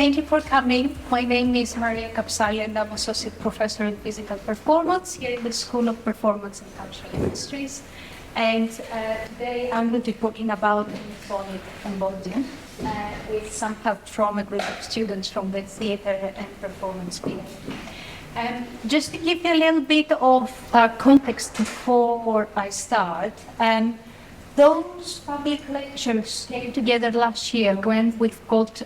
thank you for coming. My name is Maria Kapsali and I'm Associate Professor in Physical Performance here in the School of Performance and Cultural Industries. And today I'm going to be talking about Kinesonic Embodiment with some help from a group of students from the theatre and performance field. Just to give you a little bit of context before I start, those public lectures came together last year when we've got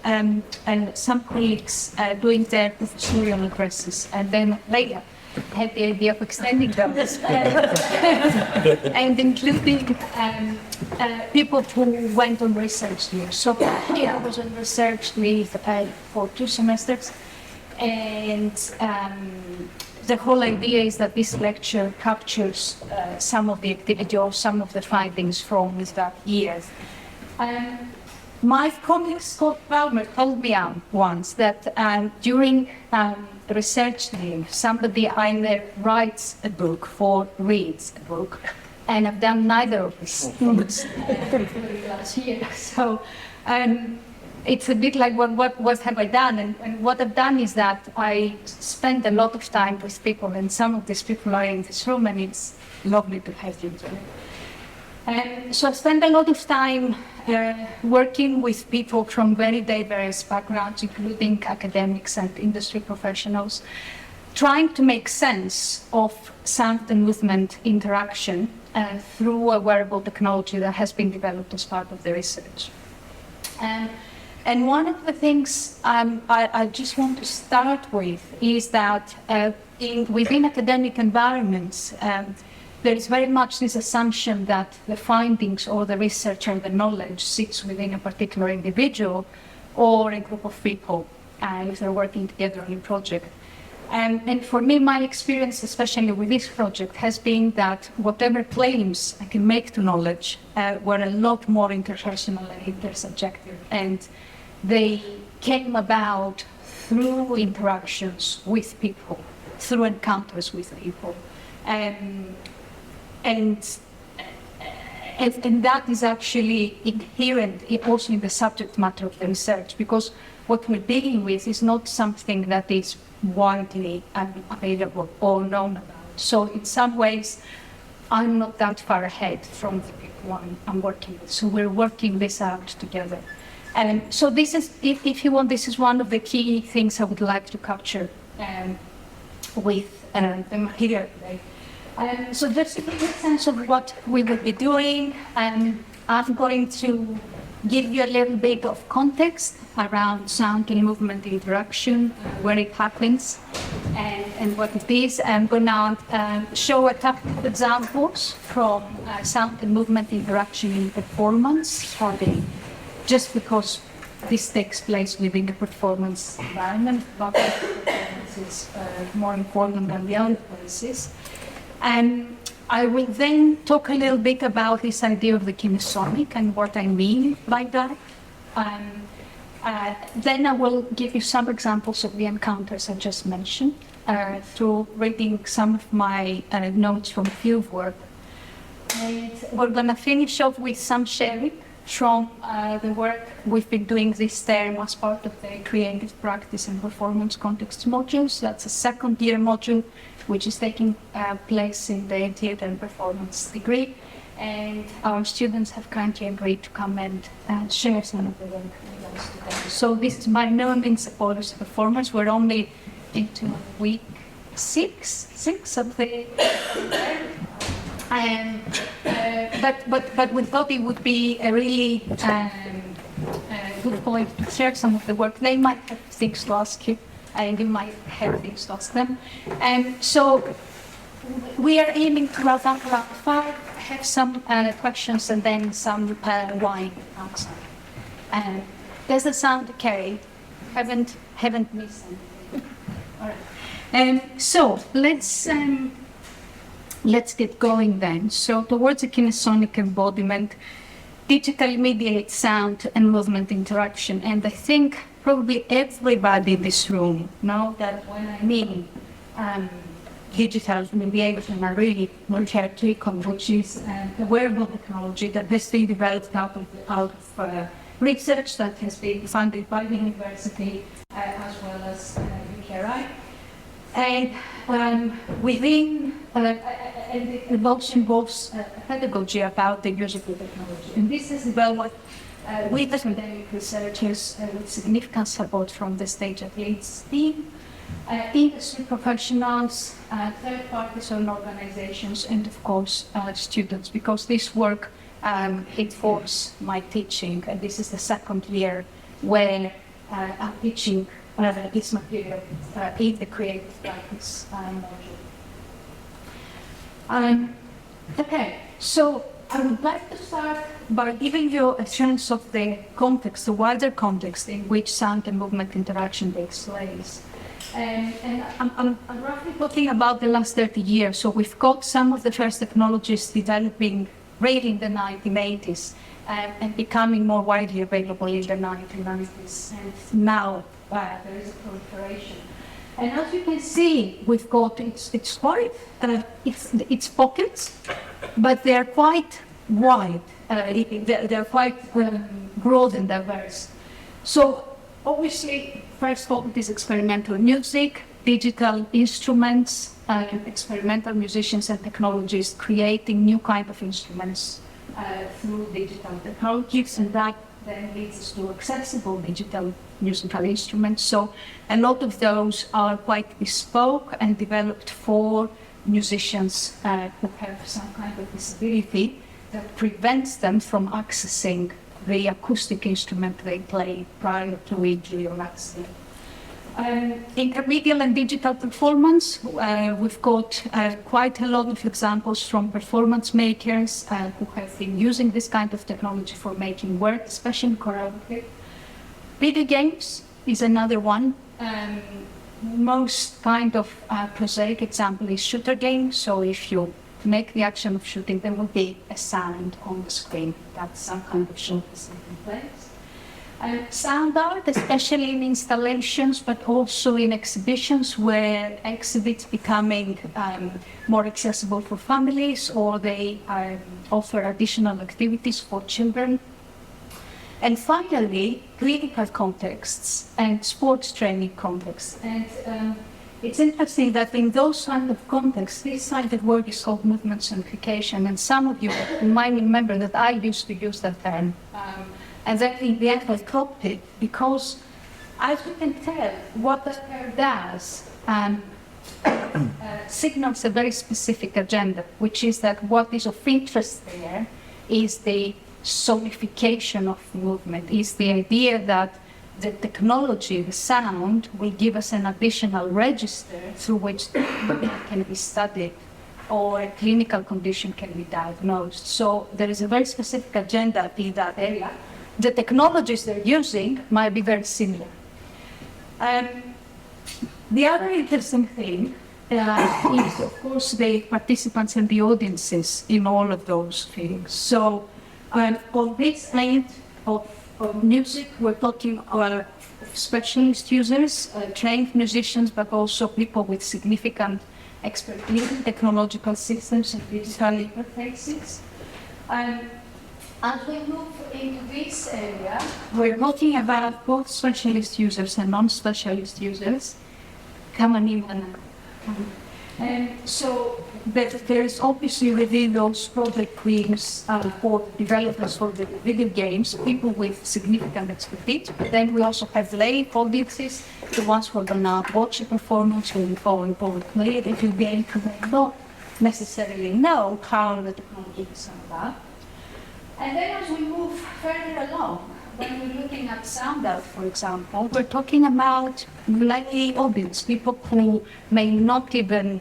some colleagues doing their professorial addresses, and then later had the idea of extending those and including people who went on research leave. So I was on research leave for 2 semesters, and the whole idea is that this lecture captures some of the activity or some of the findings from that year. My colleague Scott Palmer told me once that during the research leave, somebody either writes a book or reads a book, and I've done neither of these things last year. So it's a bit like what have I done? And what I've done is that I spend a lot of time with people, and some of these people are in this room, and it's lovely to have you today. So I spend a lot of time working with people from very diverse backgrounds, including academics and industry professionals, trying to make sense of sound and movement interaction through a wearable technology that has been developed as part of the research. And one of the things I just want to start with is that within academic environments, there is very much this assumption that the findings or the research or the knowledge sits within a particular individual or a group of people if they're working together on a project. And for me, my experience, especially with this project, has been that whatever claims I can make to knowledge were a lot more interpersonal and intersubjective. And they came about through interactions with people, through encounters with people. And that is actually inherent also in the subject matter of the research, because what we're dealing with is not something that is widely available or known about. So in some ways, I'm not that far ahead from the people I'm working with. So we're working this out together. And so this is, if you want, this is one of the key things I would like to capture with the material today. So just to give you a sense of what we will be doing, I'm going to give you a little bit of context around sound and movement interaction, where it happens, and what it is. I'm going to show a couple of examples from sound and movement interaction in performance, just because this takes place within the performance environment, but performance is more important than the other places. And I will then talk a little bit about this idea of the kinesonic and what I mean by that. Then I will give you some examples of the encounters I just mentioned through reading some of my notes from field work. And we're going to finish off with some sharing from the work we've been doing this term as part of the creative practice and performance context modules. That's a second-year module, which is taking place in the theatre and performance degree. And our students have kindly agreed to come and share some of the work with us today. So this is by no means a polish performance. We're only into week six of the but we thought it would be a really good point to share some of the work. They might have things to ask you, and you might have things to ask them. And so we are aiming to wrap up around 5, have some questions, and then some wine outside. Does the sound okay? Haven't missed anything. All right. So let's get going then. So towards a kinesonic embodiment, digitally mediated sound and movement interaction. And I think probably everybody in this room know that when I mean digital mediation, I really want to take on, which is the wearable technology that has been developed out of research that has been funded by the university And within, and it also involves pedagogy about the use of the technology. And this is developed with academic researchers with significant support from the State Athletes team, industry professionals, third parties and organizations, and of course students, because this work informs my teaching, and this is the second year where I'm teaching this material in the creative practice module. Okay, so I would like to start by giving you a sense of the context, the wider context in which sound and movement interaction takes place. And I'm roughly talking about the last 30 years. So we've got some of the first technologies developing really in the 1980s and becoming more widely available in the 1990s. And now there is a proliferation. And as you can see, we've got, it's quite, it's pockets, but they're quite wide. They're quite broad and diverse. So obviously, first pocket is experimental music, digital instruments, experimental musicians and technologists creating new kind of instruments through digital technologies, and that then leads us to accessible digital musical instruments. So a lot of those are quite bespoke and developed for musicians who have some kind of disability that prevents them from accessing the acoustic instrument they play prior to injury or accident. Intermediate and digital performance, we've got quite a lot of examples from performance makers who have been using this kind of technology for making work, especially choreography. Video games is another one. Most kind of prosaic example is shooter games. So if you make the action of shooting, there will be a sound on the screen. That's some kind of show that's taking place. Sound art, especially in installations, but also in exhibitions where exhibits becoming more accessible for families, or they offer additional activities for children. And finally, clinical contexts and sports training contexts. And it's interesting that in those kind of contexts, this kind of work is called movement sonification. And some of you might remember that I used to use that term. And then in the end I dropped it because, as you can tell, what the term does signals a very specific agenda, which is that what is of interest there is the sonification of movement, is the idea that the technology, the sound, will give us an additional register through which the movement can be studied or a clinical condition can be diagnosed. So there is a very specific agenda in that area. The technologies they're using might be very similar. The other interesting thing is, of course, the participants and the audiences in all of those things. So on this end of music, we're talking about specialist users, trained musicians, but also people with significant expertise in technological systems and digital interfaces. As we move into this area, we're talking about both specialist users and non-specialist users. Come on in. And so there is obviously within those project teams for developers for the video games, people with significant expertise, but then we also have lay audiences, the ones who are going to watch a performance, who will go and play the video game, who may not necessarily know how the technology is about. And then as we move further along, when we're looking at sound art, for example, we're talking about lay audience, people who may not even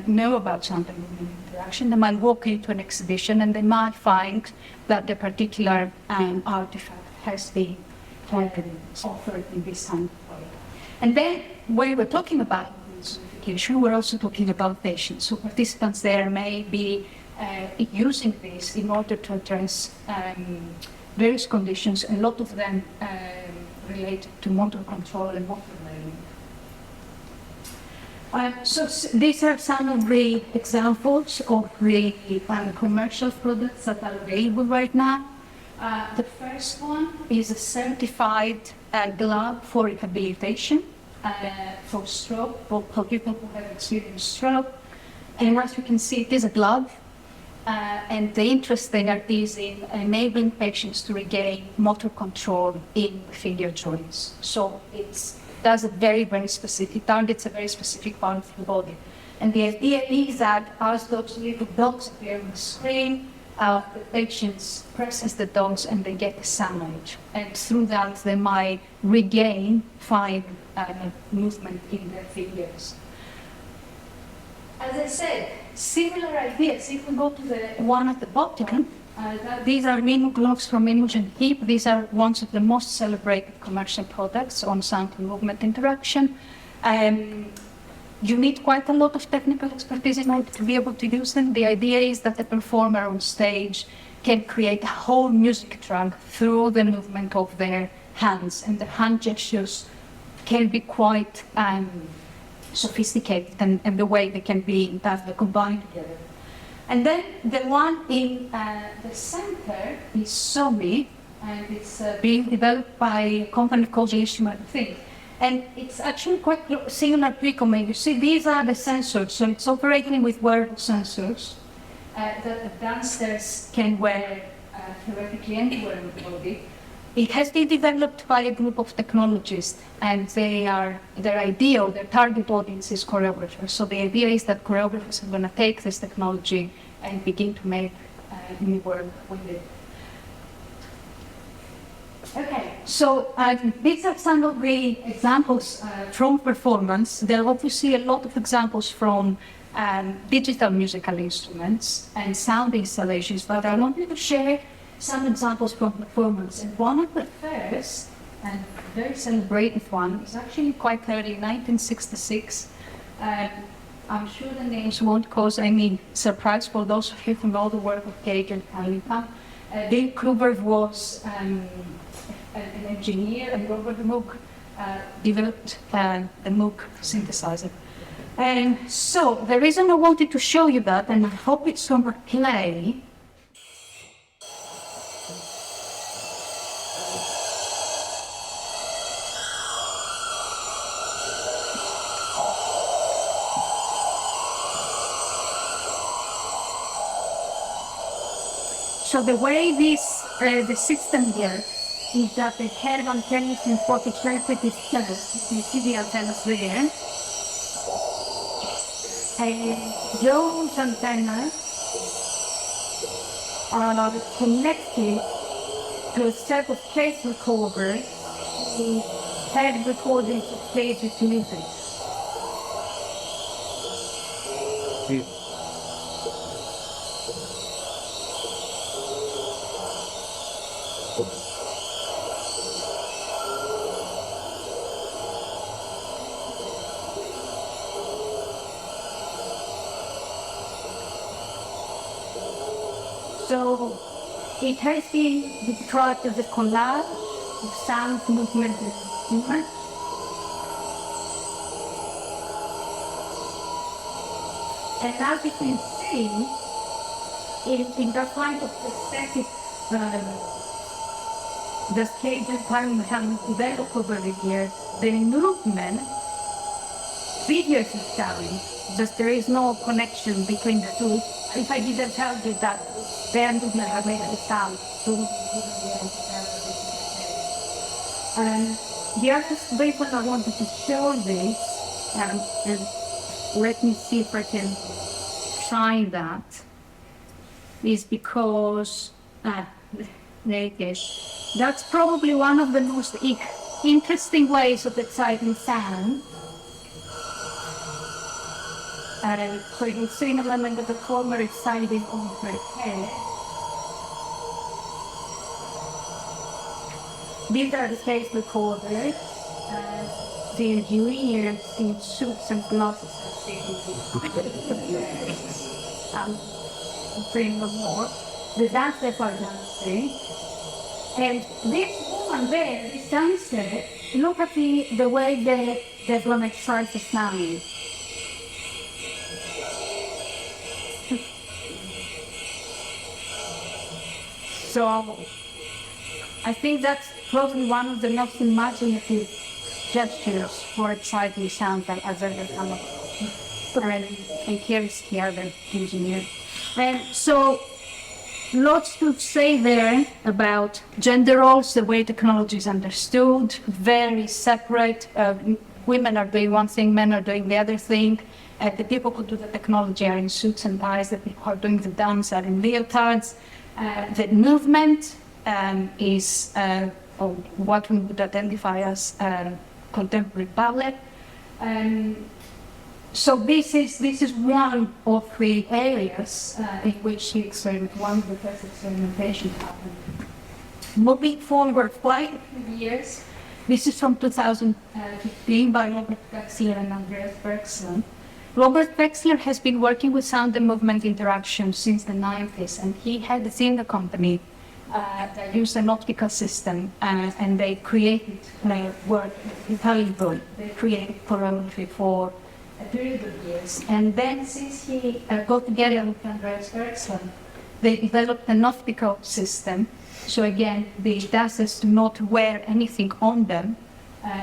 know about sound and movement interaction. They might walk into an exhibition and they might find that the particular artifact has been offered in this kind of way. And then when we're talking about sonification, we're also talking about patients. So participants there may be using this in order to address various conditions, a lot of them related to motor control and motor learning. So these are some of the examples of the commercial products that are available right now. The first one is a certified glove for rehabilitation. for stroke, for people who have experienced stroke. And as you can see, it is a glove. And the interest there is in enabling patients to regain motor control in finger joints. So it does a very, very specific, targets a very specific part of the body. And the idea is that as those little dots appear on the screen, the patients presses the dots and they get a sound. And through that, they might regain fine movement in their fingers. As I said, similar ideas. If we go to the one at the bottom, these are Mimo gloves from Imogen Heap. These are ones of the most celebrated commercial products on sound and movement interaction. You need quite a lot of technical expertise in order to be able to use them. The idea is that the performer on stage can create a whole music track through the movement of their hands, and the hand gestures can be quite sophisticated, and the way they can be combined together. And then the one in the center is Somi, and it's being developed by a company called Instrument Thing. And it's actually quite similar to Ecomate. You see, these are the sensors, so it's operating with wearable sensors that the dancers can wear theoretically anywhere in the body. It has been developed by a group of technologists, and their ideal, their target audience is choreographers. So the idea is that choreographers are going to take this technology and begin to make new work with it. Okay, so these are some of the examples from performance. There are obviously a lot of examples from digital musical instruments and sound installations, but I wanted to share some examples from performance. And one of the first and very celebrated one is actually quite early, 1966. I'm sure the names won't cause any surprise for those of you who know the work of Cage and Kalipa. Bill Kluber was an engineer, and Robert Moog developed the Moog synthesizer. And so the reason I wanted to show you that, and I hope it's on play, so the way the system here is that the head antennas in 40 with this channels. You see the antennas there. And those antennas are connected to a set of case recorders who head recordings of played with music. So it has been described as a collage of sound, movement, and humor. And as you can see, in that kind of aesthetic, the stage and time have developed over the years, the movement, videos is showing, just there is no connection between the two. If I didn't tell you that, then movement have made a sound. So and the other reason I wanted to show this, and let me see if I can find that, is because, there it is. That's probably one of the most interesting ways of exciting sound. So you can see an element of the former exciting on her head. These are the case recorders. The engineers in suits and glasses bring them more. The dancers are dancing. And this woman there, this dancer, look at the way they're going to express the sound. So I think that's probably one of the most imaginative gestures for exciting sound that as a kind of and here is the other engineer. And so lots to say there about gender roles, the way technology is understood, very separate. Women are doing one thing, men are doing the other thing. The people who do the technology are in suits and ties, the people who are doing the dance are in leotards. The movement is what we would identify as contemporary ballet. So this is one of the areas in which the one of the first experimentation happened. Moving forward quite a few years, this is from 2015 by Robert Wexler and Andreas Bergson. Robert Wexler has been working with sound and movement interaction since the 90s, and he had a theater company that used an optical system, and they created work in Hollywood. They created choreography for a period of years. And then since he got together with Andreas Bergson, they developed an optical system. So again, the dancers do not wear anything on them.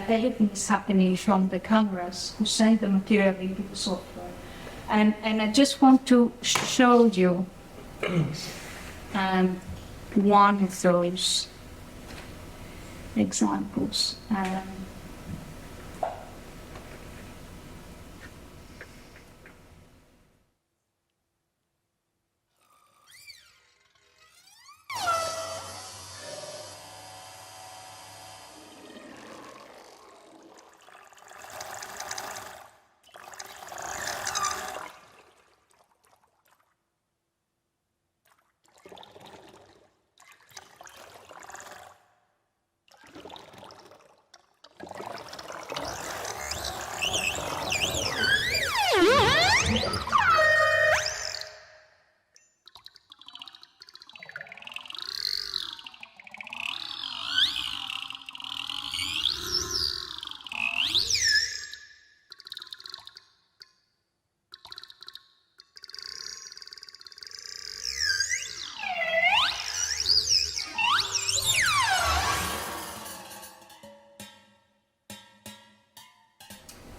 Everything is happening from the cameras who send the material into the software. And I just want to show you one of those examples.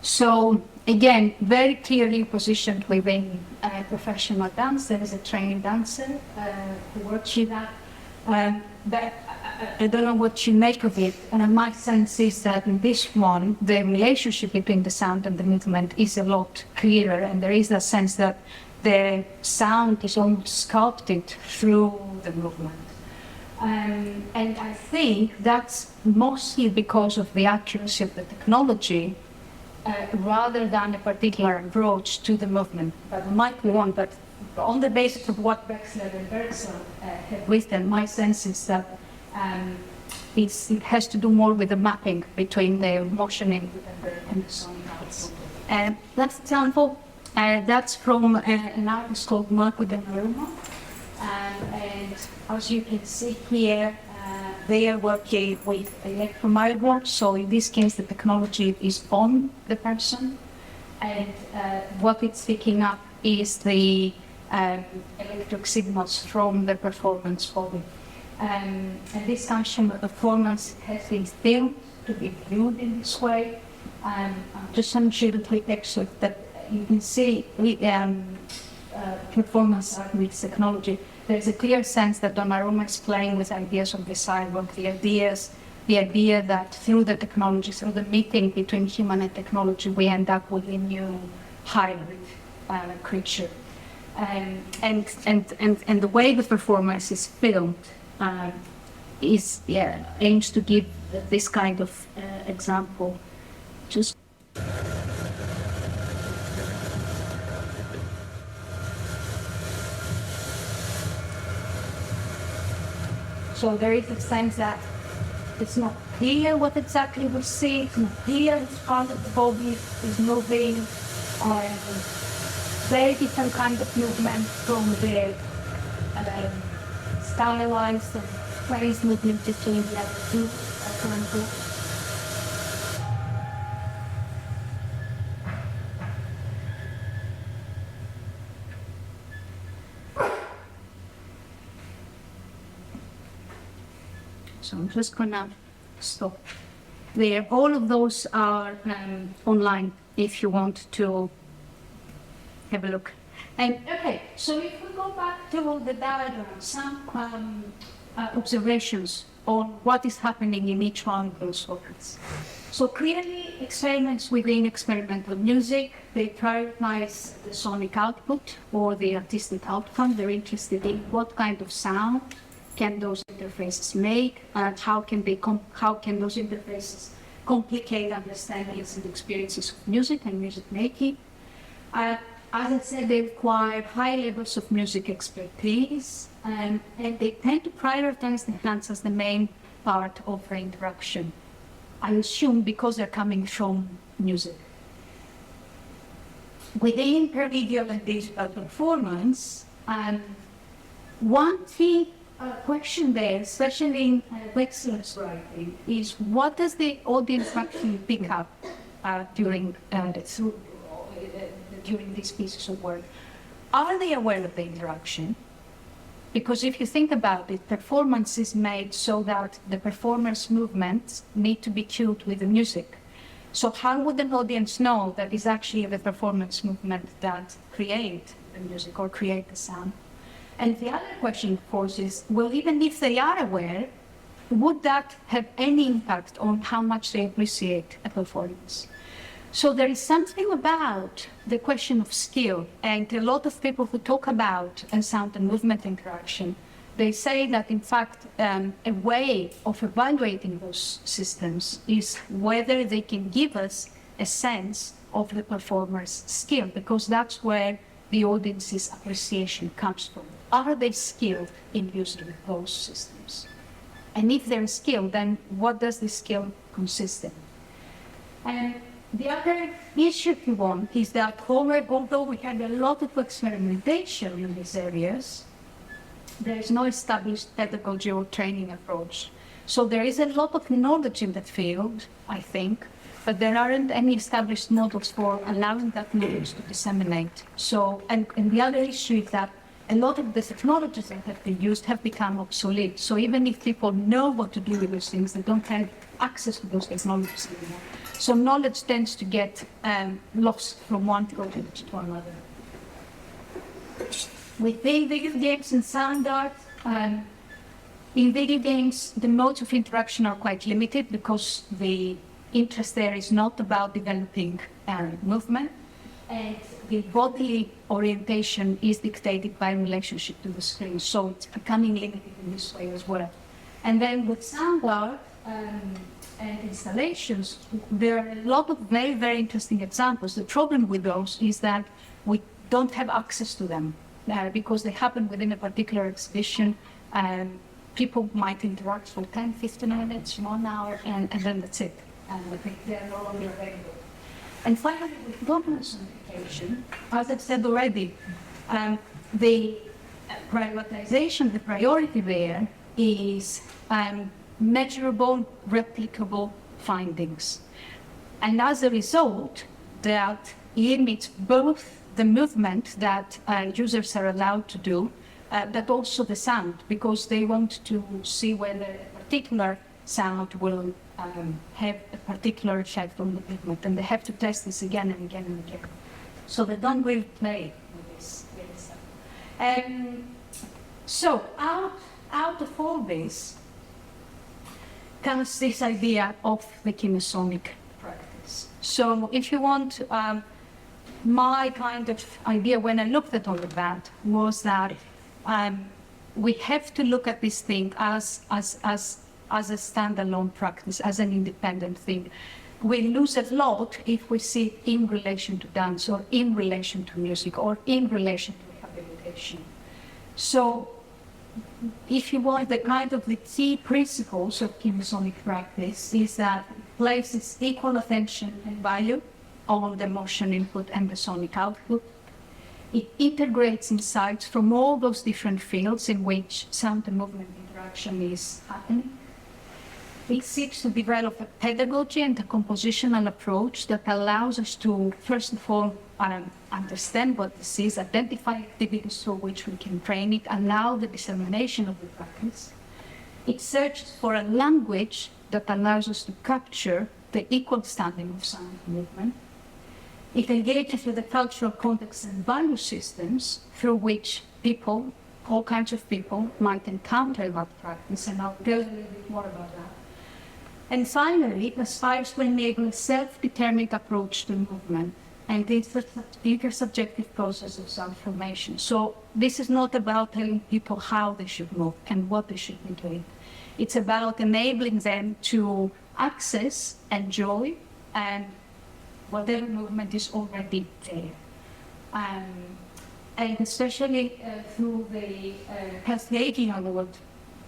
So again, very clearly positioned within professional dance. There is a trained dancer who works with that. But I don't know what you make of it. And my sense is that in this one, the relationship between the sound and the movement is a lot clearer. And there is a sense that the sound is almost sculpted through the movement. And I think that's mostly because of the accuracy of the technology, rather than a particular approach to the movement. But it might be one, but on the basis of what Wexler and Bergson have written, my sense is that it has to do more with the mapping between the motioning and the sonic output. That example, that's from an artist called Mark with Aroma. And as you can see here, they are working with electromyograph. So in this case, the technology is on the person, and what it's picking up is the electric signals from the performance body. And this function of performance has been filmed to be viewed in this way. Just some quick excerpt that you can see performance art with technology. There's a clear sense that Donnarumma is playing with ideas of the sidewalk, the idea that through the technology, through the meeting between human and technology, we end up with a new hybrid creature. And the way the performance is filmed aims to give this kind of example. So there is a sense that it's not clear what exactly we see, it's not clear which part of the body is moving, very different kind of movement from the stylized and various movement between the other two currently. So I'm just gonna stop there. All of those are online if you want to have a look. And okay, so if we go back to the diagram, some observations on what is happening in each one of those organs. So clearly, experiments within experimental music, they prioritize the sonic output or the artistic outcome. They're interested in what kind of sound can those interfaces make, and how can those interfaces complicate understandings and experiences of music and music making. As I said, they require high levels of music expertise, and they tend to prioritize the hands as the main part of the interaction. I assume because they're coming from music. Within video and digital performance, one key question there, especially in Wexler's writing, is what does the audience actually pick up during these pieces of work? Are they aware of the interaction? Because if you think about it, performance is made so that the performer's movements need to be cued with the music. So how would an audience know that it's actually the performance movement that create the music or create the sound? And the other question, of course, is, well, even if they are aware, would that have any impact on how much they appreciate a performance? So there is something about the question of skill, and a lot of people who talk about sound and movement interaction, they say that, in fact, a way of evaluating those systems is whether they can give us a sense of the performer's skill, because that's where the audience's appreciation comes from. Are they skilled in using those systems? And if they're skilled, then what does the skill consist in? And the other issue, if you want, is that although we had a lot of experimentation in these areas, there is no established pedagogy or training approach. So there is a lot of knowledge in that field, I think, but there aren't any established models for allowing that knowledge to disseminate. So, and the other issue is that a lot of the technologies that have been used have become obsolete. So even if people know what to do with those things, they don't have access to those technologies anymore. So knowledge tends to get lost from one project to another. Within video games and sound art, in video games, the modes of interaction are quite limited because the interest there is not about developing movement, and the bodily orientation is dictated by relationship to the screen, so it's becoming limited in this way as well. And then with sound art and installations, there are a lot of very, very interesting examples. The problem with those is that we don't have access to them because they happen within a particular exhibition, and people might interact for 10, 15 minutes, 1 hour, and then that's it. And they're no longer available. And finally, with governance unification, as I've said already, the privatization, the priority there is measurable, replicable findings. And as a result, that limits both the movement that users are allowed to do, but also the sound, because they want to see whether a particular sound will have a particular effect on the movement, and they have to test this again and again and again. So they don't really play with this stuff. So out of all this comes this idea of the Kinesonic practice. So if you want, my kind of idea when I looked at all of that was that we have to look at this thing as a standalone practice, as an independent thing. We lose a lot if we see it in relation to dance, or in relation to music, or in relation to rehabilitation. So if you want, the key principles of Kinesonic practice is that it places equal attention and value on the motion input and the sonic output. It integrates insights from all those different fields in which sound and movement interaction is happening. It seeks to develop a pedagogy and a compositional approach that allows us to, first of all, understand what this is, identify activities through which we can train it, allow the dissemination of the practice. It searches for a language that allows us to capture the equal standing of sound and movement. It engages with the cultural context and value systems through which people, all kinds of people, might encounter that practice, and I'll tell you a little bit more about that. And finally, it aspires to enable a self-determined approach to movement and the intersubjective process of sound formation. So this is not about telling people how they should move and what they should be doing. It's about enabling them to access, enjoy, and whatever movement is already there. And especially through the Healthy Aging Award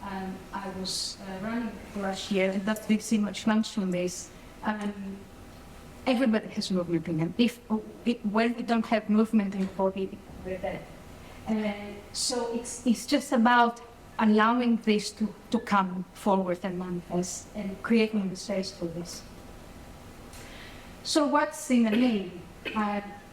I was running last year, and that's big so much lunch from this. Everybody has movement in them. When we don't have movement in the body, we're dead. So it's just about allowing this to come forward and manifest and creating the space for this. So what's in the name?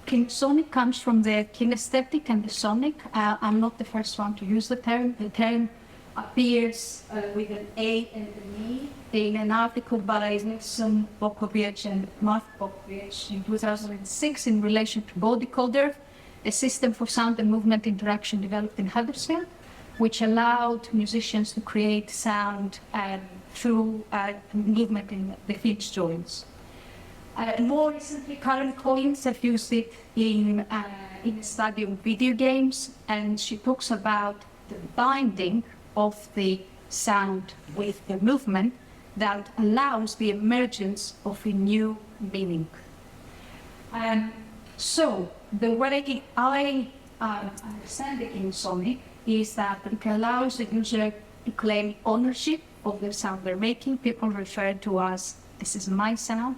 Kinesonic comes from the kinesthetic and the sonic. I'm not the first one to use the term. The term appears with an A and an E in an article by Nilsson Bokovic and Mark Bokovic in 2006 in relation to Bodycoder, a system for sound and movement interaction developed in Huddersfield, which allowed musicians to create sound through movement in the Finch joints. More recently, Karen Collins have used it in a study of video games, and she talks about the binding of the sound with the movement that allows the emergence of a new meaning. So the way I understand the Kinesonic is that it allows the user to claim ownership of the sound they're making. People refer to as, this is my sound,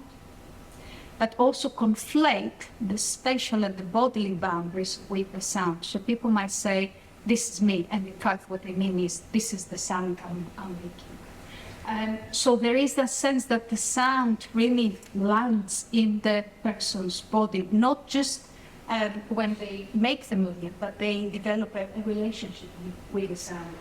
but also conflate the spatial and the bodily boundaries with the sound. So people might say, this is me, and in fact what they mean is, this is the sound I'm making. So there is that sense that the sound really lands in the person's body, not just when they make the movement, but they develop a relationship with the sound.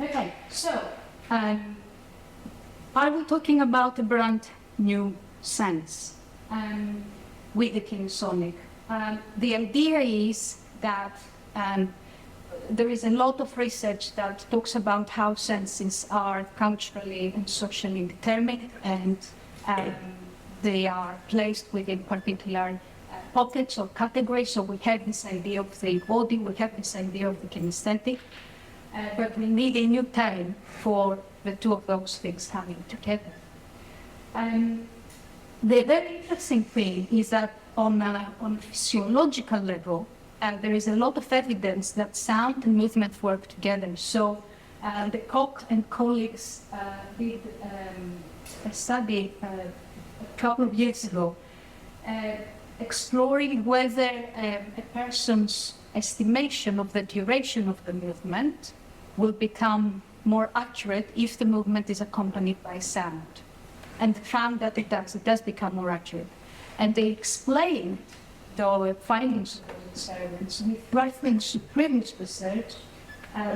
Okay, so are we talking about a brand new sense with the Kinesonic? The idea is that there is a lot of research that talks about how senses are culturally and socially determined, and they are placed within particular pockets or categories. So we have this idea of the body, we have this idea of the kinesthetic, but we need a new term for the two of those things coming together. The very interesting thing is that on a physiological level, there is a lot of evidence that sound and movement work together. So the Koch and colleagues did a study a couple of years ago exploring whether a person's estimation of the duration of the movement will become more accurate if the movement is accompanied by sound. And found that it does become more accurate. And they explained the findings of those experiments with reference to previous research,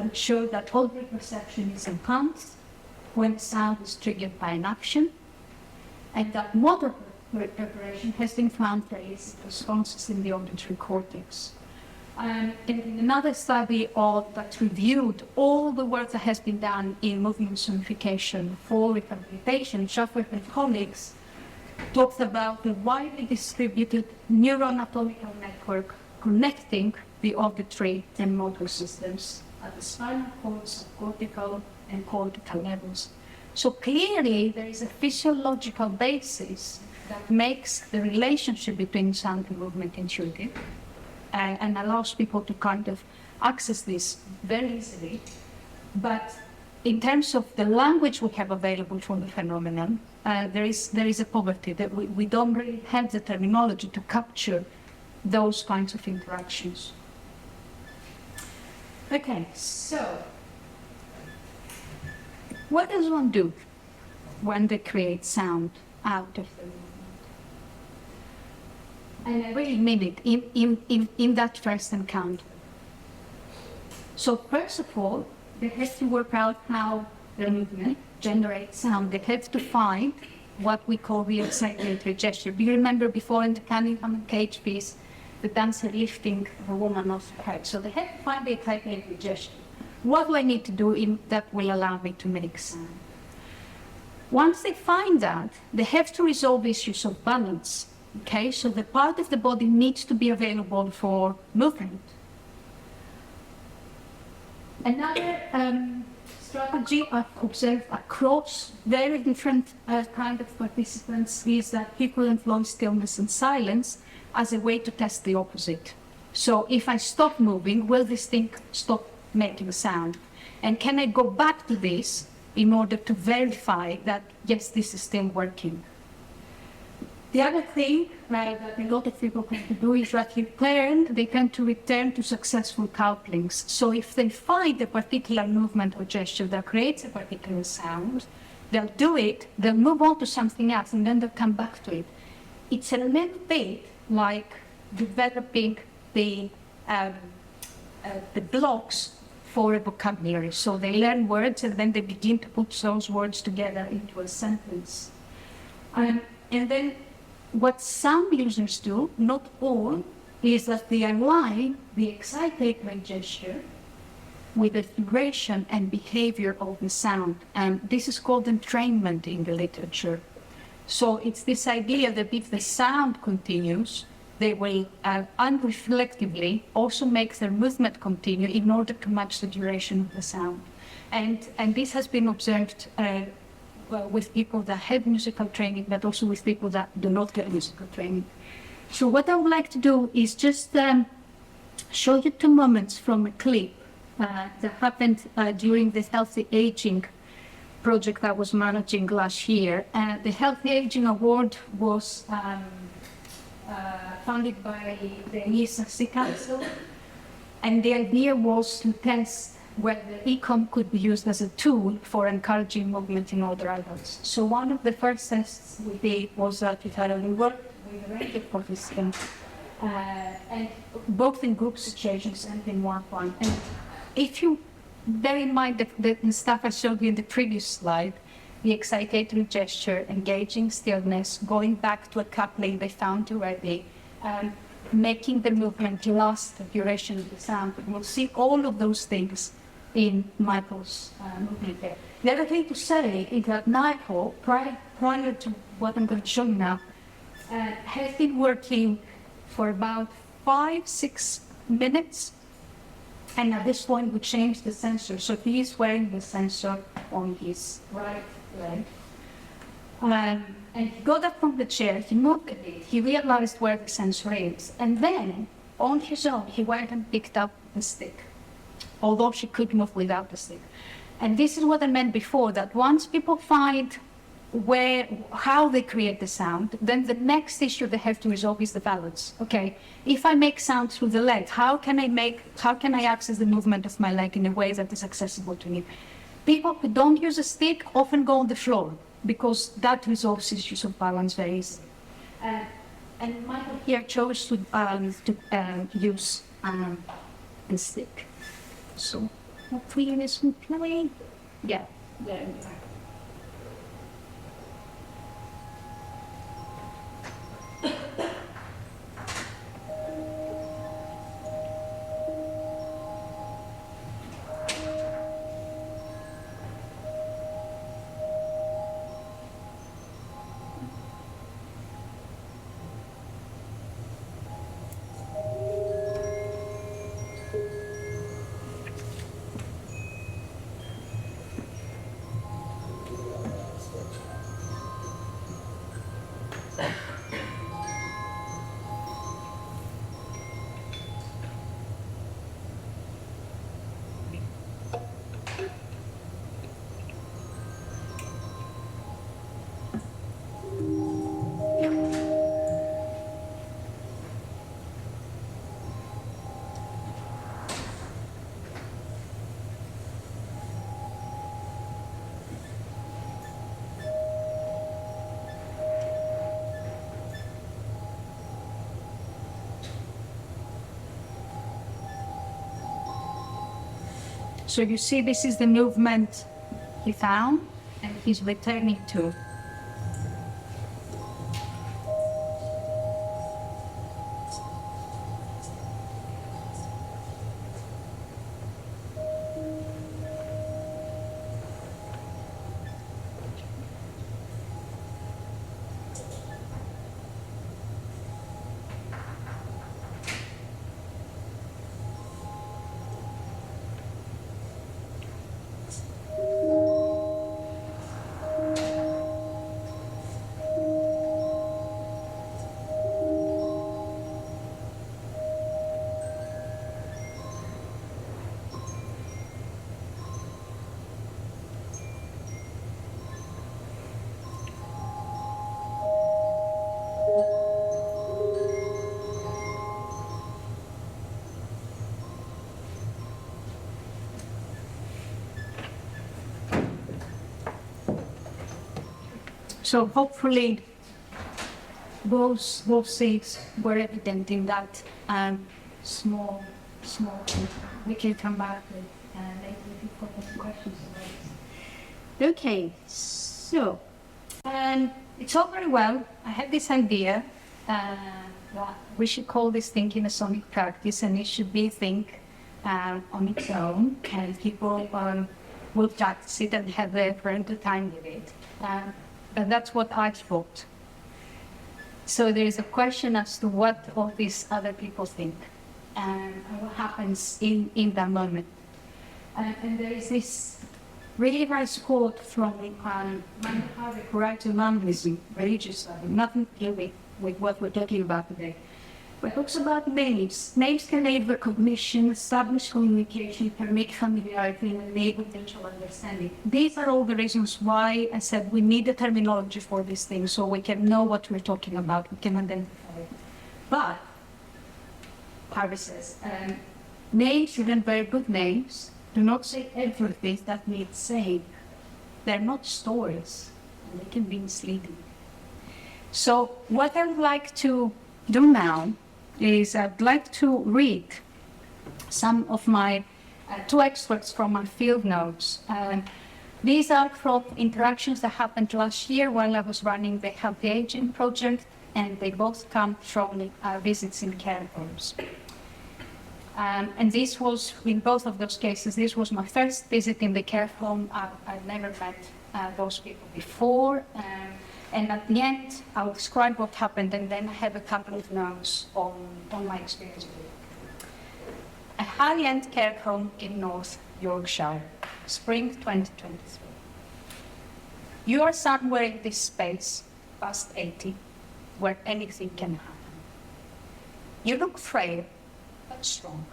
which showed that auditory perception is enhanced when sound is triggered by an action, and that motor preparation has been found to elicit responses in the auditory cortex. And in another study that reviewed all the work that has been done in movement sonification for rehabilitation, Schaffert and colleagues talked about the widely distributed neuroanatomical network connecting the auditory and motor systems at the spinal cord, subcortical, and cortical levels. So clearly there is a physiological basis that makes the relationship between sound and movement intuitive, and allows people to kind of access this very easily. But in terms of the language we have available for the phenomenon, there is a poverty that we don't really have the terminology to capture those kinds of interactions. Okay, so what does one do when they create sound out of the movement? And I really mean it in that first encounter. So first of all, they have to work out how the movement, generate sound, they have to find what we call the excitatory gesture. Do you remember before in the Cunningham Cage piece, the dancer lifting the woman off her head? So they have to find the excitatory gesture. What do I need to do that will allow me to make sound? Once they find that, they have to resolve issues of balance. Okay, so the part of the body needs to be available for movement. Another strategy I've observed across very different kind of participants is that people employ stillness and silence as a way to test the opposite. So if I stop moving, will this thing stop making sound? And can I go back to this in order to verify that, yes, this is still working? The other thing that a lot of people tend to do is that they tend to return to successful couplings. So if they find a particular movement or gesture that creates a particular sound, they'll do it, they'll move on to something else, and then they'll come back to it. It's a little bit like developing the blocks for a vocabulary. So they learn words and then they begin to put those words together into a sentence. And then what some users do, not all, is that they align the excitatory gesture with the duration and behavior of the sound. And this is called entrainment in the literature. So it's this idea that if the sound continues, they will unreflectively also make their movement continue in order to match the duration of the sound. And this has been observed with people that have musical training, but also with people that do not get musical training. So what I would like to do is just show you 2 moments from a clip that happened during the Healthy Aging project I was managing last year. The Healthy Aging Award was funded by the ESRC Council, and the idea was to test whether ECOM could be used as a tool for encouraging movement in older adults. So one of the first tests we did was that we worked with a range of participants, and both in group situations and in one-on-one. And if you bear in mind the stuff I showed you in the previous slide, the excitatory gesture, engaging stillness, going back to a coupling they found already, making the movement last the duration of the sound. We'll see all of those things in Michael's movement there. The other thing to say is that Michael, prior to what I'm going to show you now, has been working for about 5-6 minutes, and at this point we changed the sensor. So he is wearing the sensor on his right leg. And he got up from the chair, he moved a bit, he realized where the sensor is, and then, on his own, he went and picked up the stick, although she could move without the stick. And this is what I meant before, that once people find how they create the sound, then the next issue they have to resolve is the balance. Okay, if I make sound through the leg, how can I access the movement of my leg in a way that is accessible to me? People who don't use a stick often go on the floor, because that resolves issues of balance very easily. And Michael here chose to use the stick. So hopefully this will play. Yeah, there we are. So you see, this is the movement he found and he's returning to. So hopefully those things were evident in that small. We can come back with later if you've got any questions about this. Okay, so it's all very well. I had this idea that we should call this thing Kinesonic practice, and it should be a thing on its own, and people will practice it and have their parental time with it. But that's what I thought. So there is a question as to what all these other people think and what happens in that moment. And there is this really nice quote from Mandarin religious, nothing to do with what we're talking about today. But it talks about names. Names can aid recognition, establish communication, permit familiarity, and enable mutual understanding. These are all the reasons why I said we need a terminology for these things so we can know what we're talking about, we can identify it. But, Harvey says, names, even very good names, do not say everything that needs saying. They're not stories, and they can be misleading. So what I would like to do now is I'd like to read some of my two extracts from my field notes. These are from interactions that happened last year while I was running the Healthy Aging project, and they both come from visits in care homes. And this was, in both of those cases, this was my first visit in the care home. I'd never met those people before. And at the end, I'll describe what happened, and then I have a couple of notes on my experience with it. A high-end care home in North Yorkshire, spring 2023. You are somewhere in this space, past 80, where anything can happen. You look frail, but strong.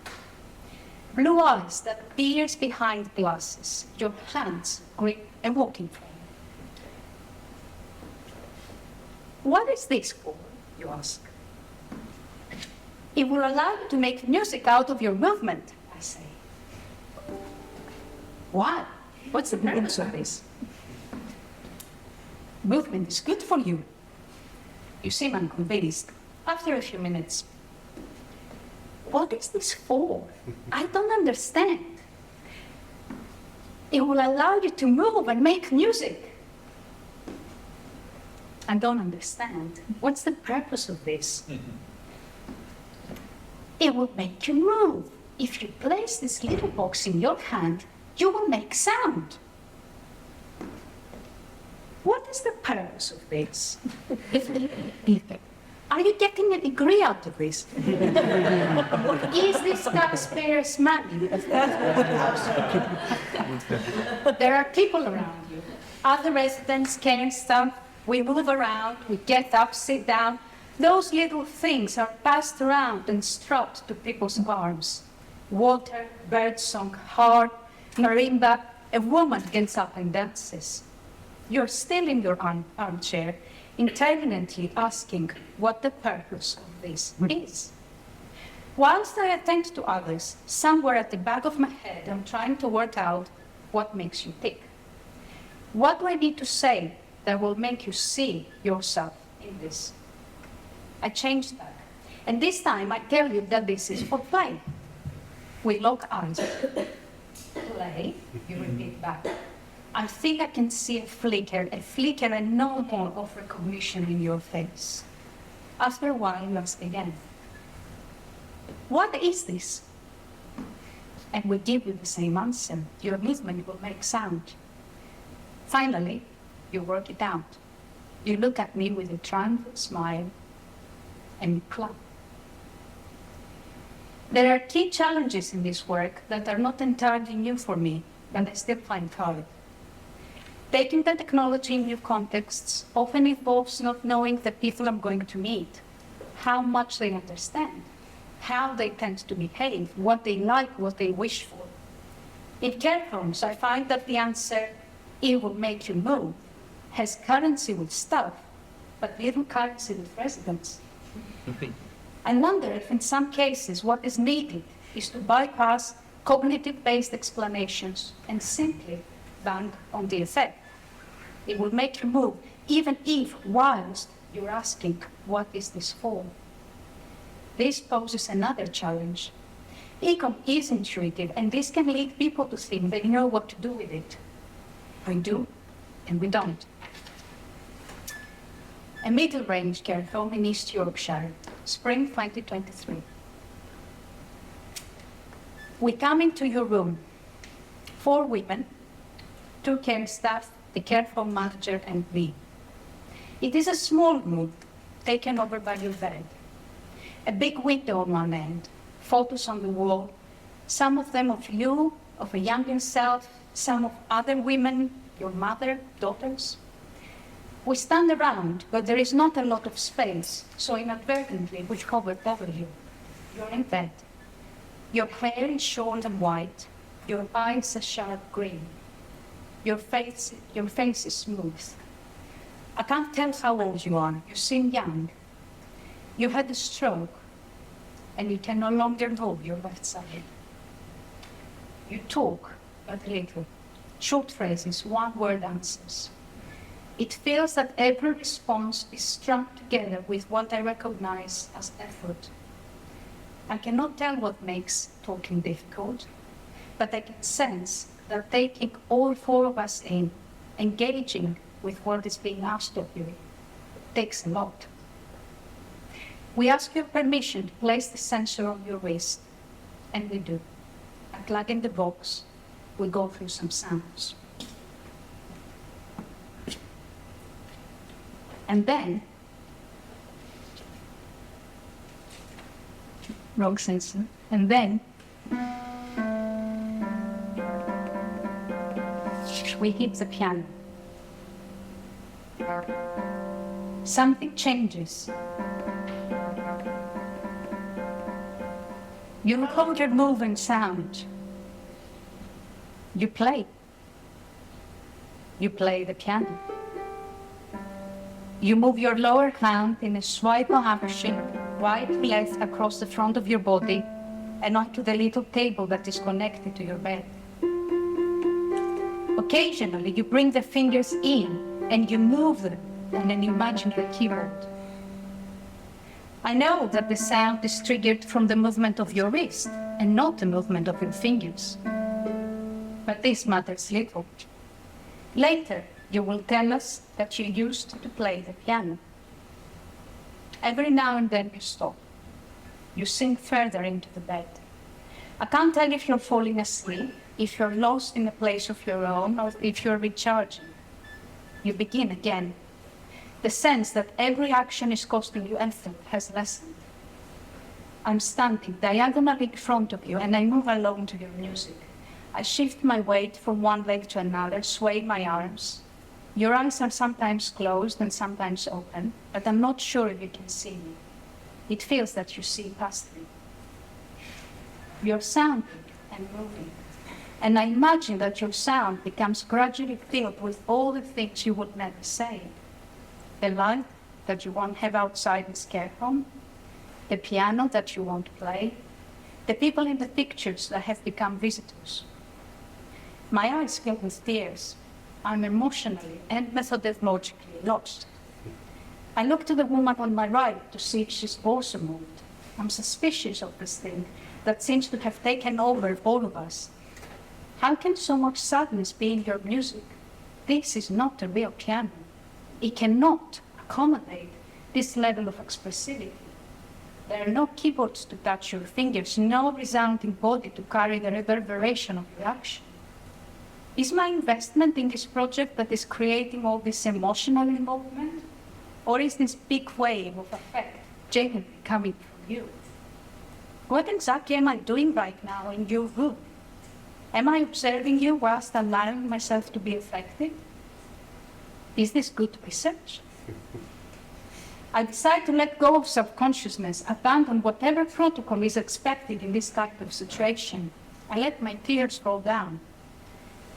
Blue eyes that pierce behind glasses. Your hands grip a walking frame. What is this for, you ask? It will allow you to make music out of your movement, I say. Why? What's the purpose of this? Movement is good for you. You seem unconvinced. After a few minutes, what is this for? I don't understand. It will allow you to move and make music. I don't understand. What's the purpose of this? It will make you move. If you place this little box in your hand, you will make sound. What is the purpose of this? Are you getting a degree out of this? Is this taxpayers' money? There are people around you. Other residents, care staff. We move around, we get up, sit down. Those little things are passed around and strapped to people's arms. Water, birdsong, harp, marimba, a woman gets up and dances. You're still in your armchair, interminably asking what the purpose of this is. Whilst I attend to others, somewhere at the back of my head, I'm trying to work out what makes you tick. What do I need to say that will make you see yourself in this? I changed that. And this time I tell you that this is for play. We lock eyes. Play, you repeat back. I think I can see a flicker and no more of recognition in your face. After a while, you ask again, what is this? And we give you the same answer. Your movement will make sound. Finally, you work it out. You look at me with a triumphant smile and you clap. There are key challenges in this work that are not entirely new for me, but I still find hard. Taking the technology in new contexts often involves not knowing the people I'm going to meet, how much they understand, how they tend to behave, what they like, what they wish for. In care homes, I find that the answer, it will make you move, has currency with stuff, but little currency with residents. I wonder if in some cases what is needed is to bypass cognitive-based explanations and simply bank on the effect. It will make you move, even if whilst you're asking, what is this for? This poses another challenge. Ecom is intuitive, and this can lead people to think they know what to do with it. We do, and we don't. A middle-range care home in East Yorkshire, spring 2023. We come into your room, 4 women, 2 care staff, the care home manager, and me. It is a small room, taken over by your bed. A big window on one end, photos on the wall, some of them of you, of a younger self, some of other women, your mother, daughters. We stand around, but there is not a lot of space, so inadvertently we hover over you. You're in bed. Your hair is short and white, your eyes are sharp green. Your face is smooth. I can't tell how old you are. You seem young. You had a stroke, and you can no longer move your left side. You talk, but little. Short phrases, one-word answers. It feels that every response is strung together with what I recognize as effort. I cannot tell what makes talking difficult, but I can sense that taking all 4 of us in, engaging with what is being asked of you, takes a lot. We ask your permission to place the sensor on your wrist, and we do. I plug in the box, we go through some sounds. And then, wrong sensor, and then we hit the piano. Something changes. You record your moving sound. You play. You play the piano. You move your lower hand in a swipe or hammer-shape, right and left across the front of your body and onto the little table that is connected to your bed. Occasionally, you bring the fingers in and you move them on an imaginary keyboard. I know that the sound is triggered from the movement of your wrist and not the movement of your fingers. But this matters little. Later, you will tell us that you used to play the piano. Every now and then you stop. You sink further into the bed. I can't tell if you're falling asleep, if you're lost in a place of your own, or if you're recharging. You begin again. The sense that every action is costing you effort has lessened. I'm standing diagonally in front of you and I move along to your music. I shift my weight from one leg to another, sway my arms. Your eyes are sometimes closed and sometimes open, but I'm not sure if you can see me. It feels that you see past me. You're sounding and moving, and I imagine that your sound becomes gradually filled with all the things you would never say. The light that you won't have outside this care home, the piano that you won't play, the people in the pictures that have become visitors. My eyes fill with tears. I'm emotionally and methodologically lost. I look to the woman on my right to see if she's also moved. I'm suspicious of this thing that seems to have taken over all of us. How can so much sadness be in your music this is not a real piano. It cannot accommodate this level of expressivity. There are no keyboards to touch your fingers, no resounding body to carry the reverberation of your action. Is my investment in this project that is creating all this emotional involvement? Or is this big wave of affect genuinely coming from you? What exactly am I doing right now in your room? Am I observing you whilst allowing myself to be affected? Is this good research? I decide to let go of self-consciousness, abandon whatever protocol is expected in this type of situation. I let my tears roll down.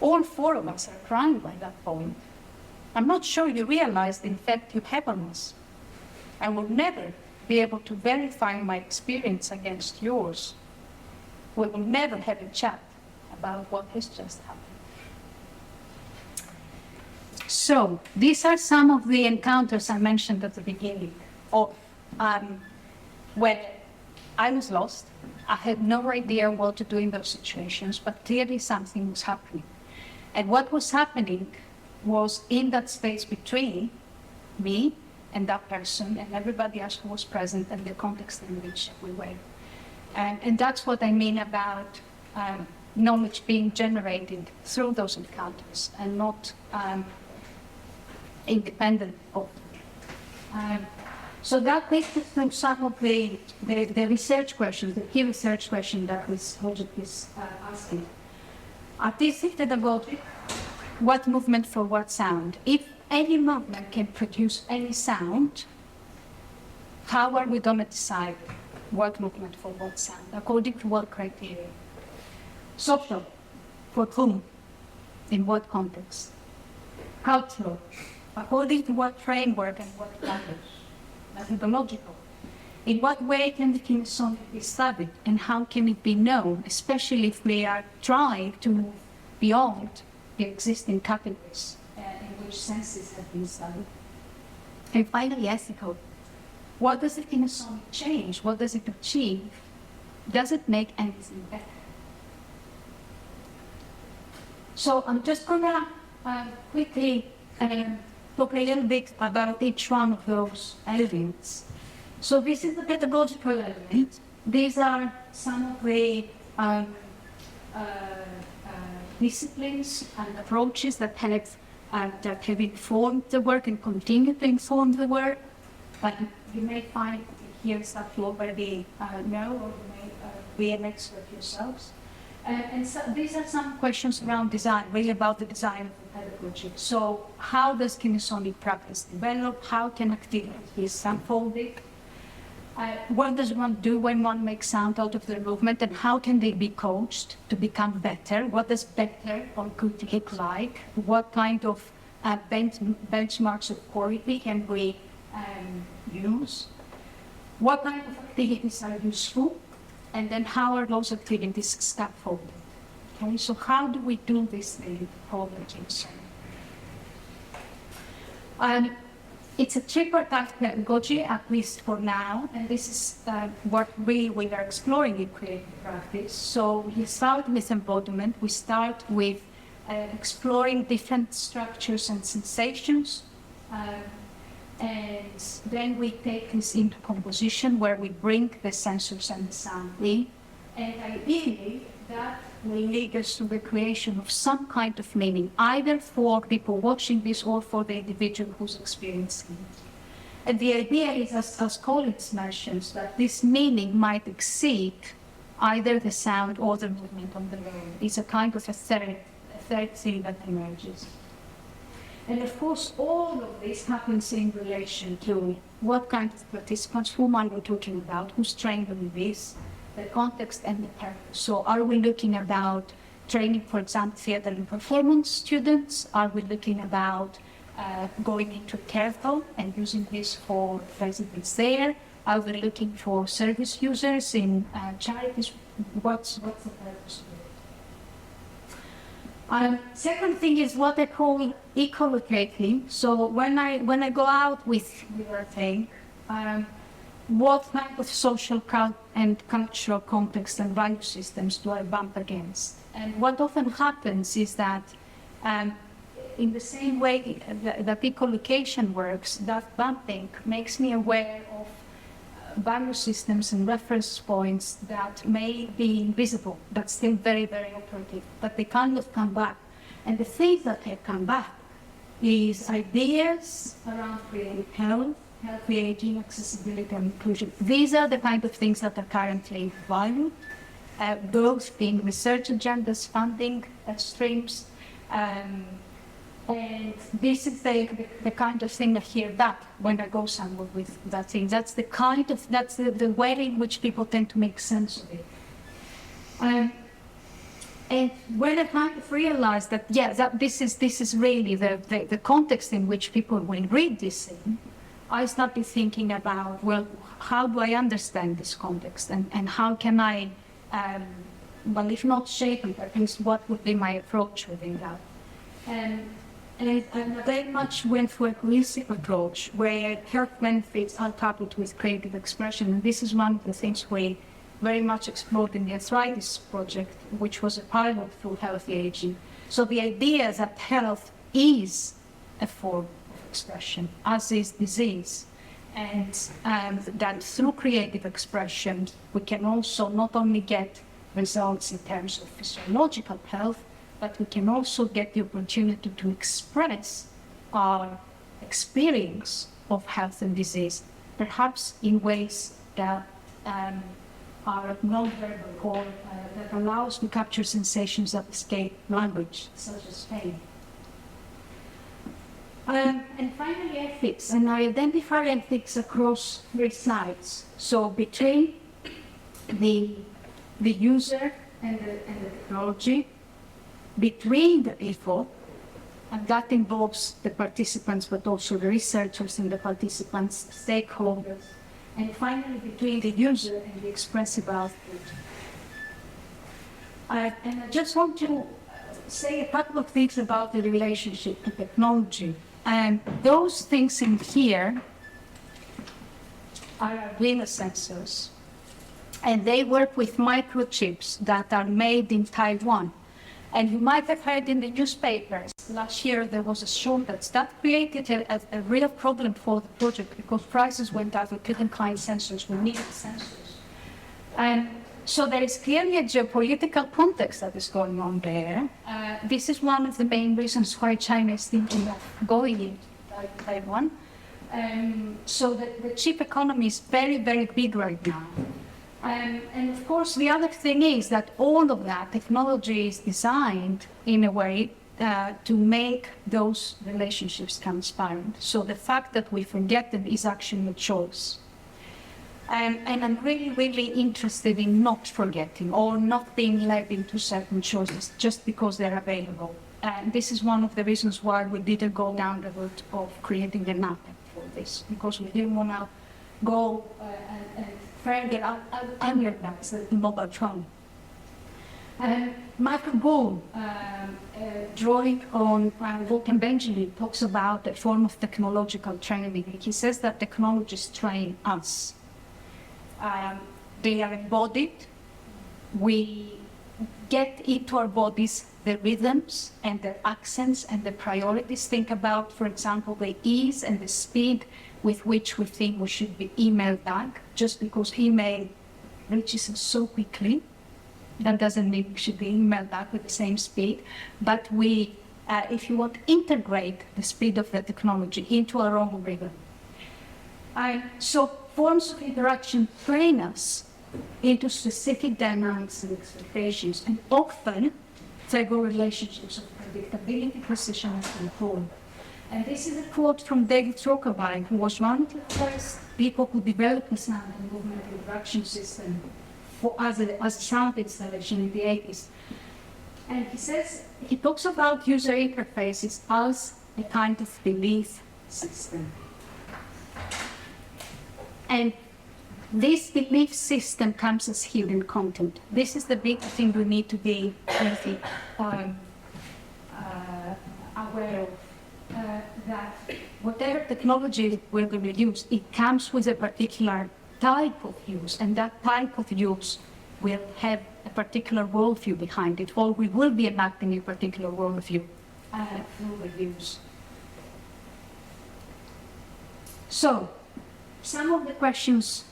All four of us are crying by that point. I'm not sure you realize the effect you have on us. I will never be able to verify my experience against yours. We will never have a chat about what has just happened. So, these are some of the encounters I mentioned at the beginning of when I was lost. I had no idea what to do in those situations, but clearly something was happening. And what was happening was in that space between me and that person and everybody else who was present and the context in which we were. And that's what I mean about knowledge being generated through those encounters and not independent of them. So that takes us through some of the research questions, the key research question that Roger is asking. Artistic pedagogy, what movement for what sound? If any movement can produce any sound, how are we going to decide what movement for what sound? According to what criteria? Social, for whom? In what context? Cultural, according to what framework and what language? Methodological. In what way can the Kinesonic be studied and how can it be known, especially if we are trying to move beyond the existing categories in which senses have been studied? And finally, ethical. What does the Kinesonic change? What does it achieve? Does it make anything better? So I'm just going to quickly talk a little bit about each one of those elements. So this is the pedagogical element. These are some of the disciplines and approaches that have informed the work and continue to inform the work. But you may find here stuff you already know, or you may be an expert yourselves. And so these are some questions around design, really about the design of the pedagogy. So how does Kinesonic practice develop? How can activities unfold it? What does one do when one makes sound out of their movement, and how can they be coached to become better? What does better or good look like? What kind of benchmarks of quality can we use? What kind of activities are useful? And then how are those activities scaffolded? Okay, so how do we do this in pedagogy? It's a tripartite pedagogy, at least for now, and this is what we are exploring in creative practice. So we start with embodiment. We start with exploring different structures and sensations, and then we take this into composition where we bring the sensors and the sound in, and ideally that will lead us to the creation of some kind of meaning, either for people watching this or for the individual who's experiencing it. And the idea is, as Collins mentions, that this meaning might exceed either the sound or the movement on the road. It's a kind of a third thing that emerges. And of course, all of this happens in relation to what kind of participants, whom are we talking about, who's trained on this, the context and the purpose. So are we looking about training, for example, theater and performance students? Are we looking about going into care home and using this for residents there? Are we looking for service users in charities? What's the purpose of it? Second thing is what I call eco-locating. So when I go out with your thing, what kind of social and cultural context and value systems do I bump against? And what often happens is that in the same way that echolocation works, that mapping makes me aware of value systems and reference points that may be invisible, but still very, very operative, but they kind of come back. And the things that have come back is ideas around creating health, healthy aging, accessibility, and inclusion. These are the kind of things that are currently valued, both in research agendas, funding streams, and this is the kind of thing I hear that when I go somewhere with that thing. That's the kind of, that's the way in which people tend to make sense of it. And when I kind of realized that, yeah, that this is really the context in which people will read this thing, I started thinking about, well, how do I understand this context, and how can I, well, if not shape it, at least what would be my approach within that? And I very much went for a holistic approach where health benefits are coupled with creative expression. And this is one of the things we very much explored in the arthritis project, which was a pilot for healthy aging. So the idea that health is a form of expression, as is disease. And that through creative expression, we can also not only get results in terms of physiological health, but we can also get the opportunity to express our experience of health and disease, perhaps in ways that are non-verbal or that allow us to capture sensations that escape language, such as pain. And finally, ethics. And I identify ethics across three sides. So between the user and the technology, between the people, and that involves the participants, but also the researchers and the participants, stakeholders, and finally between the user and the expressive output. And I just want to say a couple of things about the relationship to technology. And those things in here are Arduino sensors, and they work with microchips that are made in Taiwan. And you might have heard in the newspapers, last year there was a shortage that created a real problem for the project because prices went up. We couldn't find sensors, we needed sensors. And so there is clearly a geopolitical context that is going on there. This is one of the main reasons why China is thinking of going into Taiwan. So the chip economy is very, very big right now. And of course, the other thing is that all of that technology is designed in a way to make those relationships transparent. So the fact that we forget them is actually a choice. And I'm really, really interested in not forgetting or not being led into certain choices just because they're available. And this is one of the reasons why we didn't go down the route of creating an app for this, because we didn't want to go and further underdoes the mobile phone. Michael Boone, drawing on Wolfgang Benjamin, talks about a form of technological training. He says that technologies train us. They are embodied. We get into our bodies the rhythms and the accents and the priorities. Think about, for example, the ease and the speed with which we think we should be emailed back. Just because email reaches us so quickly, that doesn't mean we should be emailed back with the same speed. But we, if you want to integrate the speed of the technology into our own rhythm. So forms of interaction train us into specific dynamics and expectations, and often trigger relationships of predictability, precision, and control. And this is a quote from David Rockaby, who was one of the first people who developed the sound and movement interaction system as a sound installation in the 80s. And he talks about user interfaces as a kind of belief system. And this belief system comes as hidden content. This is the big thing we need to be really aware of. That whatever technology we're going to use, it comes with a particular type of use, and that type of use will have a particular worldview behind it, or we will be enacting a particular worldview. through the use. So, some of the questions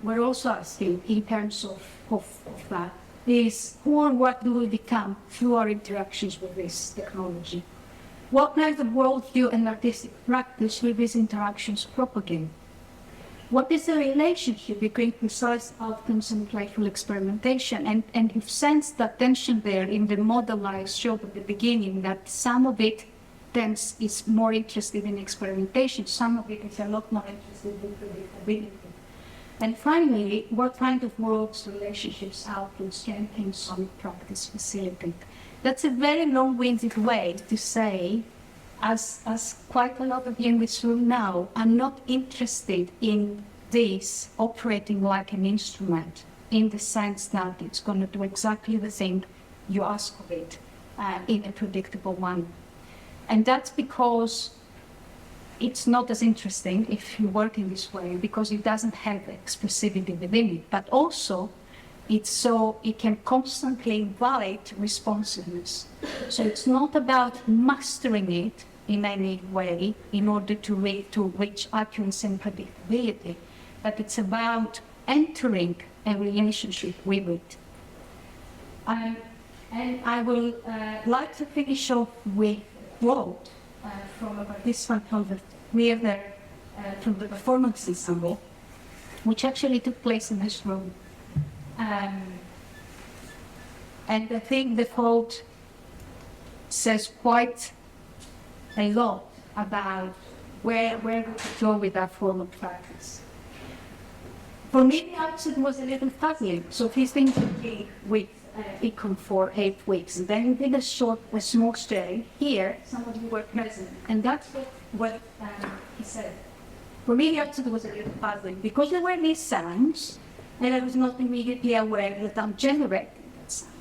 we're also asking in terms of that is who or what do we become through our interactions with this technology? What kind of worldview and artistic practice will these interactions propagate? What is the relationship between precise outcomes and playful experimentation? And you've sensed that tension there in the model I showed at the beginning, that some of it then is more interested in experimentation, some of it is a lot more interested in predictability. And finally, what kind of worlds, relationships, outcomes can Kinesonic practice facilitate? That's a very long-winded way to say, as quite a lot of you in this room now, I'm not interested in this operating like an instrument in the sense that it's going to do exactly the thing you ask of it in a predictable manner. And that's because it's not as interesting if you work in this way, because it doesn't have expressivity within it, but also it's so it can constantly invite responsiveness. So it's not about mastering it in any way in order to reach accuracy and predictability, but it's about entering a relationship with it. And I will like to finish off with a quote from a participant from the performance ensemble, which actually took place in this room. And I think the quote says quite a lot about where we could go with that form of practice. For me, the outset was a little puzzling. So he's been working with Econ for 8 weeks, and then we did a small stay here. Some of you were present, and that's what he said. For me, the outset was a little puzzling because there were these sounds, and I was not immediately aware that I'm generating that sound.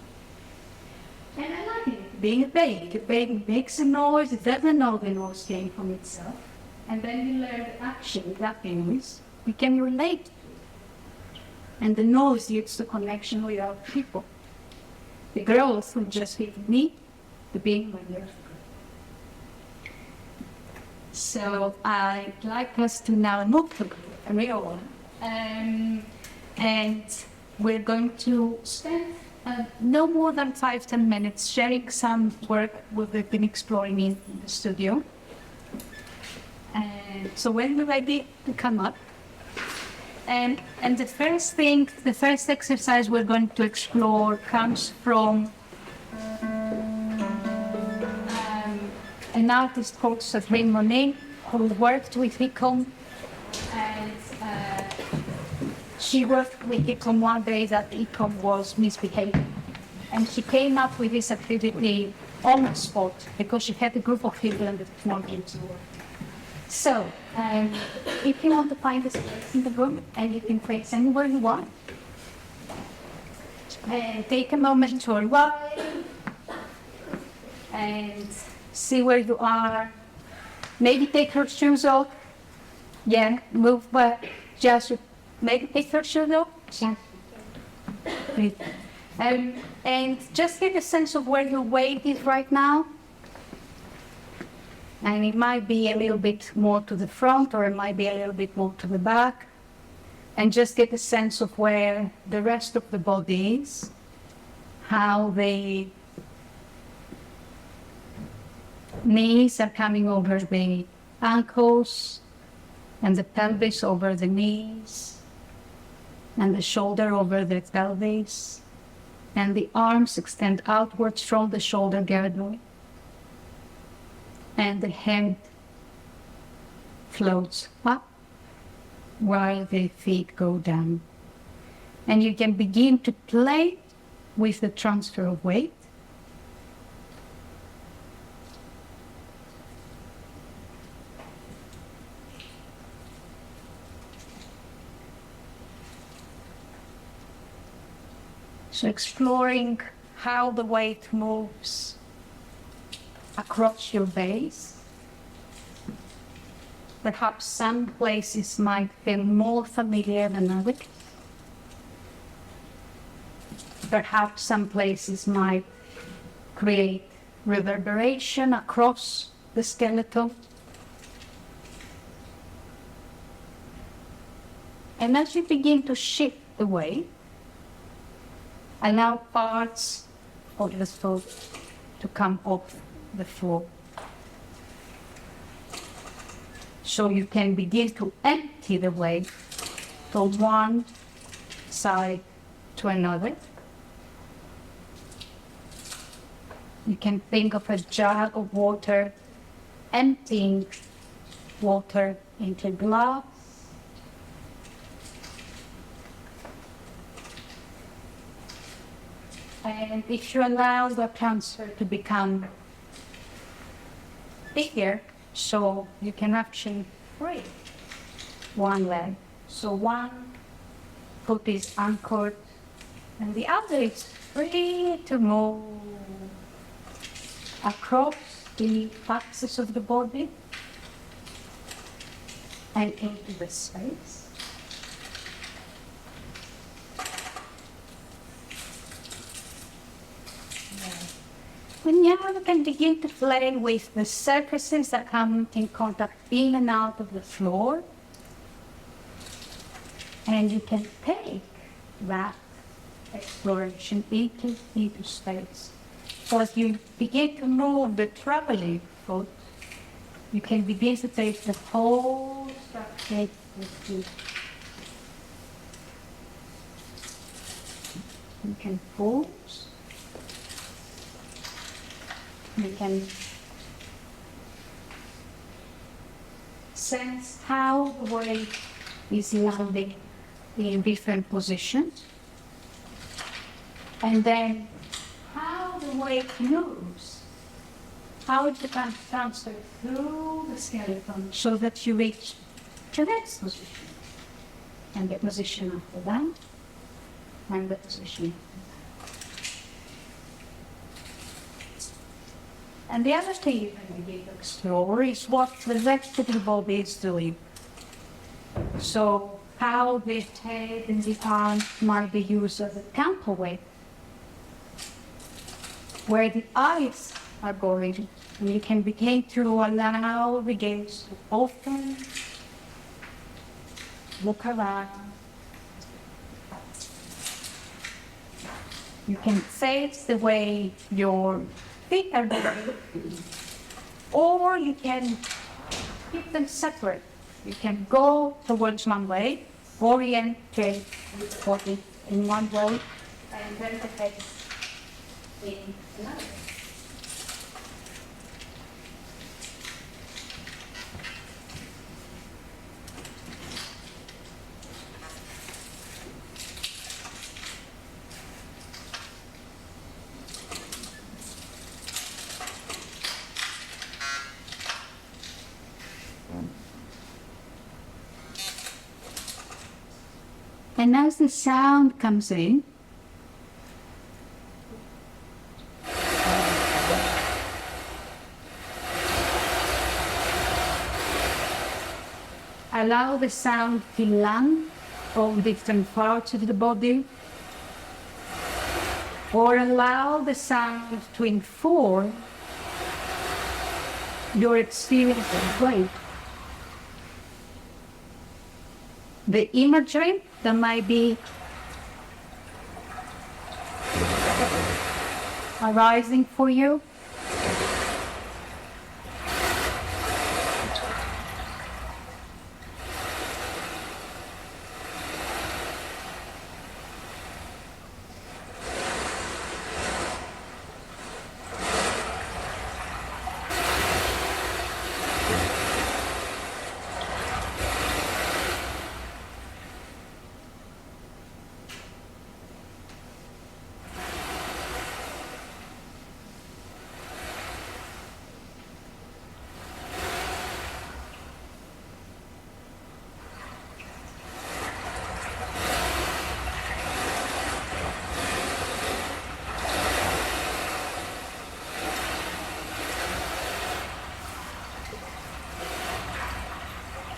And I like it, being a baby. The baby makes a noise, it doesn't know the noise came from itself, and then you learn that actually that noise we can relate to. And the noise is the connection with other people. The growth will just hit me, the being my nerve. So I'd like us to now move to a real one. And we're going to spend no more than 5-10 minutes sharing some work we've been exploring in the studio. And so when we're ready to come up, and the first exercise we're going to explore comes from an artist called Catherine Monet, who worked with Econ, and she worked with Econ one day that Econ was misbehaving. And she came up with this activity on the spot because she had a group of people and the technology to work. So, if you want to find a space in the room, and you can face anywhere you want, and take a moment to arrive, and see where you are. Maybe take your shoes off. Yeah, move back. Just maybe take your shoes off. Yeah. And just get a sense of where your weight is right now. And it might be a little bit more to the front, or it might be a little bit more to the back. And just get a sense of where the rest of the body is, how the knees are coming over the ankles, and the pelvis over the knees, and the shoulder over the pelvis, and the arms extend outwards from the shoulder girdle. And the head floats up while the feet go down. And you can begin to play with the transfer of weight. So exploring how the weight moves across your base. Perhaps some places might feel more familiar than others. Perhaps some places might create reverberation across the skeleton. And as you begin to shift the weight, allow parts of the foot to come off the floor. So you can begin to empty the weight from one side to another. You can think of a jar of water, emptying water into glass. And if you allow the cancer to become bigger, so you can actually free one leg. So one foot is anchored and the other is free to move across the axis of the body and into the space. And now you can begin to play with the surfaces that come in contact in and out of the floor. And you can take that exploration into space. So as you begin to move the traveling foot, you can begin to take the whole structure with you. You can pause. You can sense how the weight is landing in different positions. And then how the weight moves, how it becomes transferred through the skeleton so that you reach the next position. And the position after that, and the position after that. And the other thing you can begin to explore is what the rest of the body is doing. So how the head and the arms might be used as a counterweight, where the eyes are going, and you can begin to allow the gaze to open, look around. You can face the way your feet are going, or you can keep them separate. You can go towards one way, orientate the body in one way, and then the face in another. And as the sound comes in, allow the sound to land on different parts of the body, or allow the sound to inform your experience of weight. The imagery that might be arising for you.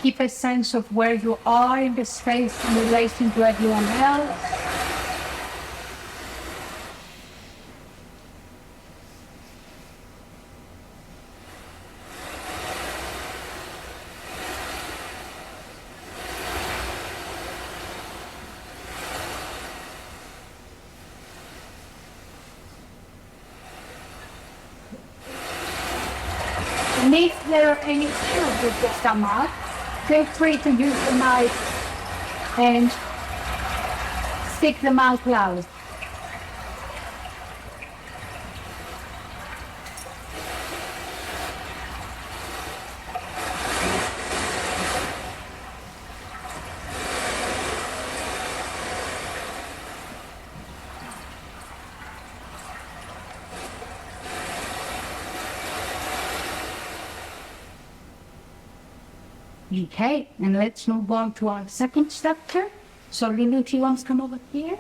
Keep a sense of where you are in the space in relation to everyone else. And if there are any tubes that come up, feel free to use the knife and stick them out loud. Okay, and let's move on to our second structure. So Lily, if you want to come over here.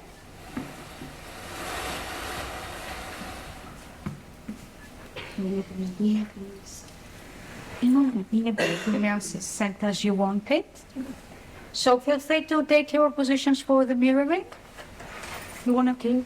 Everything else is set as you want it. So feel free to take your positions for the mirroring. You want to keep?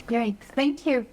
Great, thank you.